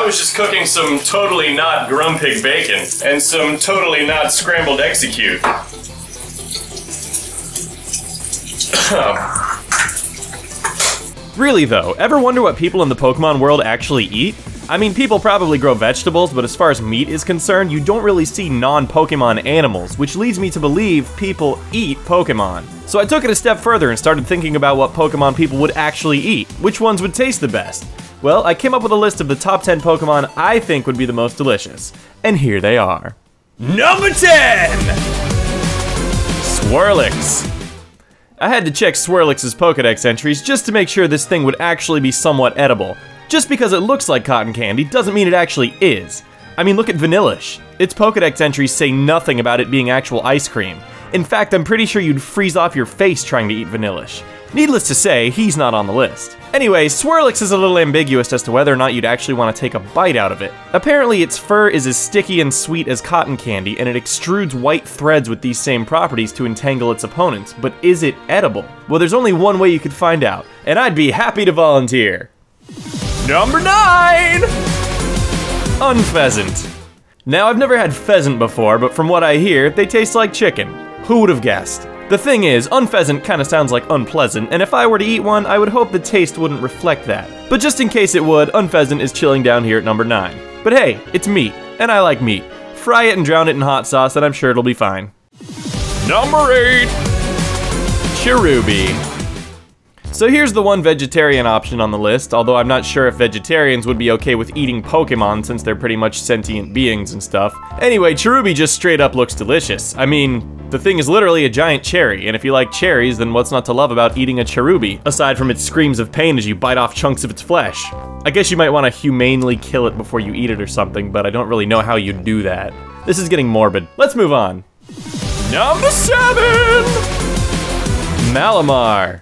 was just cooking some totally not Grumpig bacon and some totally not scrambled execute. Really though, ever wonder what people in the Pokemon world actually eat? I mean, people probably grow vegetables, but as far as meat is concerned, you don't really see non-Pokemon animals, which leads me to believe people eat Pokemon. So I took it a step further and started thinking about what Pokemon people would actually eat, which ones would taste the best. Well, I came up with a list of the top 10 Pokemon I think would be the most delicious. And here they are. Number 10! Swirlix. I had to check Swirlix's Pokédex entries just to make sure this thing would actually be somewhat edible. Just because it looks like cotton candy doesn't mean it actually is. I mean, look at Vanillish. Its Pokédex entries say nothing about it being actual ice cream. In fact, I'm pretty sure you'd freeze off your face trying to eat Vanillish. Needless to say, he's not on the list. Anyway, Swirlix is a little ambiguous as to whether or not you'd actually want to take a bite out of it. Apparently, its fur is as sticky and sweet as cotton candy, and it extrudes white threads with these same properties to entangle its opponents. But is it edible? Well, there's only one way you could find out, and I'd be happy to volunteer. Number 9! Unpheasant. Now, I've never had pheasant before, but from what I hear, they taste like chicken. Who would have guessed? The thing is, unpheasant kinda sounds like unpleasant, and if I were to eat one, I would hope the taste wouldn't reflect that. But just in case it would, unpheasant is chilling down here at number 9. But hey, it's meat, and I like meat. Fry it and drown it in hot sauce, and I'm sure it'll be fine. Number 8! Cherubi. So here's the one vegetarian option on the list, although I'm not sure if vegetarians would be okay with eating Pokemon since they're pretty much sentient beings and stuff. Anyway, Cherubi just straight up looks delicious. I mean, the thing is literally a giant cherry, and if you like cherries, then what's not to love about eating a Cherubi, aside from its screams of pain as you bite off chunks of its flesh? I guess you might want to humanely kill it before you eat it or something, but I don't really know how you'd do that. This is getting morbid. Let's move on. Number 7! Malamar.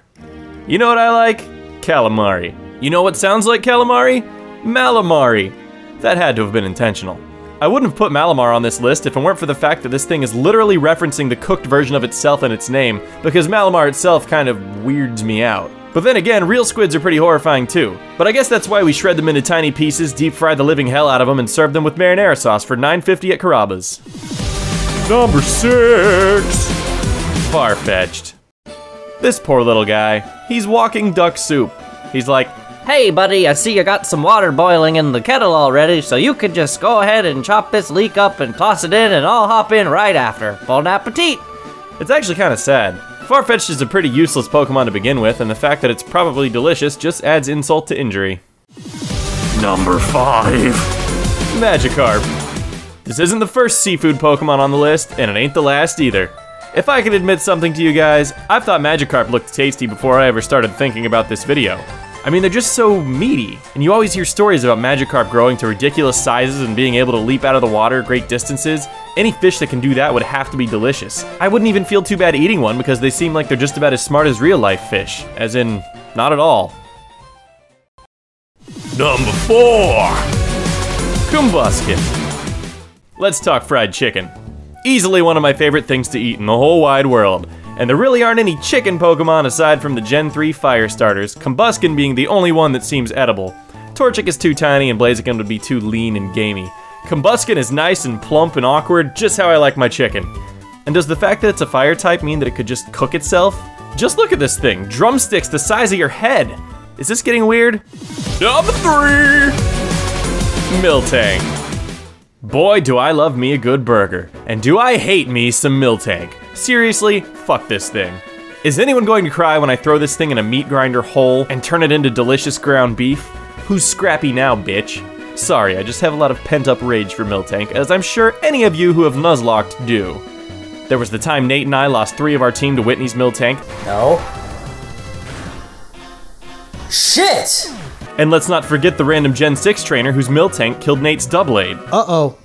You know what I like? Calamari. You know what sounds like calamari? Malamari. That had to have been intentional. I wouldn't have put Malamar on this list if it weren't for the fact that this thing is literally referencing the cooked version of itself in its name, because Malamar itself kind of weirds me out. But then again, real squids are pretty horrifying too. But I guess that's why we shred them into tiny pieces, deep fry the living hell out of them, and serve them with marinara sauce for $9.50 at Carrabba's. Number 6! Farfetch'd. This poor little guy, he's walking duck soup. He's like, "Hey buddy, I see you got some water boiling in the kettle already, so you could just go ahead and chop this leek up and toss it in and I'll hop in right after. Bon appetit!" It's actually kind of sad. Farfetch'd is a pretty useless Pokemon to begin with, and the fact that it's probably delicious just adds insult to injury. Number 5. Magikarp. This isn't the first seafood Pokemon on the list, and it ain't the last either. If I could admit something to you guys, I've thought Magikarp looked tasty before I ever started thinking about this video. I mean, they're just so meaty, and you always hear stories about Magikarp growing to ridiculous sizes and being able to leap out of the water great distances. Any fish that can do that would have to be delicious. I wouldn't even feel too bad eating one because they seem like they're just about as smart as real-life fish, as in, not at all. Number 4! Combusken. Let's talk fried chicken. Easily one of my favorite things to eat in the whole wide world. And there really aren't any chicken Pokemon aside from the Gen 3 fire starters, Combusken being the only one that seems edible. Torchic is too tiny and Blaziken would be too lean and gamey. Combusken is nice and plump and awkward, just how I like my chicken. And does the fact that it's a fire type mean that it could just cook itself? Just look at this thing, drumsticks the size of your head. Is this getting weird? Number 3! Miltank. Boy, do I love me a good burger. And do I hate me some Miltank. Seriously, fuck this thing. Is anyone going to cry when I throw this thing in a meat grinder whole and turn it into delicious ground beef? Who's scrappy now, bitch? Sorry, I just have a lot of pent-up rage for Miltank, as I'm sure any of you who have Nuzlocked do. There was the time Nate and I lost 3 of our team to Whitney's Miltank. No. Shit! And let's not forget the random Gen 6 trainer whose Miltank killed Nate's Doublade. Uh-oh.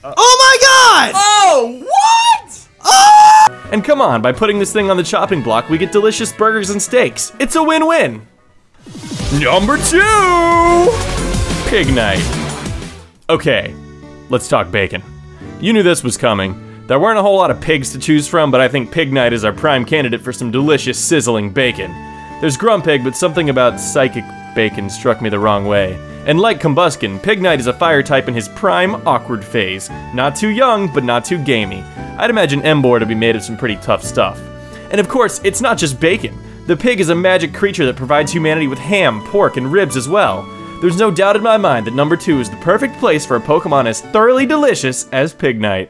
Oh my god! Oh, what? Oh! And come on, by putting this thing on the chopping block, we get delicious burgers and steaks. It's a win-win. Number 2! Pignite. Okay, let's talk bacon. You knew this was coming. There weren't a whole lot of pigs to choose from, but I think Pignite is our prime candidate for some delicious, sizzling bacon. There's Grumpig, but something about psychic bacon struck me the wrong way. And like Combusken, Pignite is a fire type in his prime, awkward phase. Not too young, but not too gamey. I'd imagine Emboar to be made of some pretty tough stuff. And of course, it's not just bacon. The pig is a magic creature that provides humanity with ham, pork, and ribs as well. There's no doubt in my mind that number 2 is the perfect place for a Pokemon as thoroughly delicious as Pignite.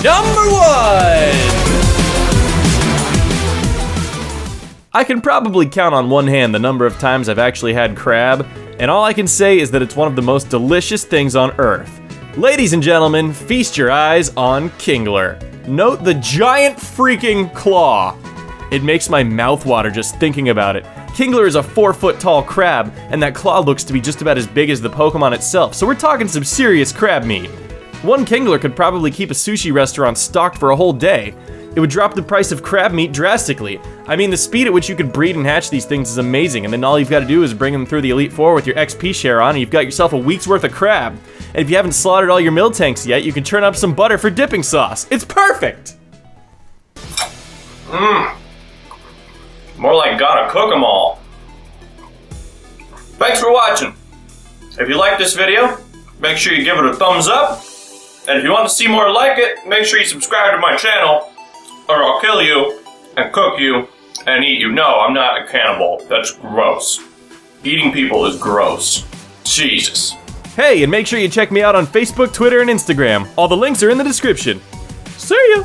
Number 1! I can probably count on one hand the number of times I've actually had crab, and all I can say is that it's one of the most delicious things on Earth. Ladies and gentlemen, feast your eyes on Kingler. Note the giant freaking claw. It makes my mouth water just thinking about it. Kingler is a 4-foot tall crab, and that claw looks to be just about as big as the Pokemon itself, so we're talking some serious crab meat. One Kingler could probably keep a sushi restaurant stocked for a whole day. It would drop the price of crab meat drastically. I mean, the speed at which you could breed and hatch these things is amazing, and then all you've got to do is bring them through the Elite Four with your XP share on, and you've got yourself a week's worth of crab. And if you haven't slaughtered all your mill tanks yet, you can churn up some butter for dipping sauce. It's perfect! More like gotta cook 'em all. Thanks for watching. If you like this video, make sure you give it a thumbs up. And if you want to see more like it, make sure you subscribe to my channel, or I'll kill you, and cook you, and eat you. No, I'm not a cannibal. That's gross. Eating people is gross. Jesus. Hey, and make sure you check me out on Facebook, Twitter, and Instagram. All the links are in the description. See ya!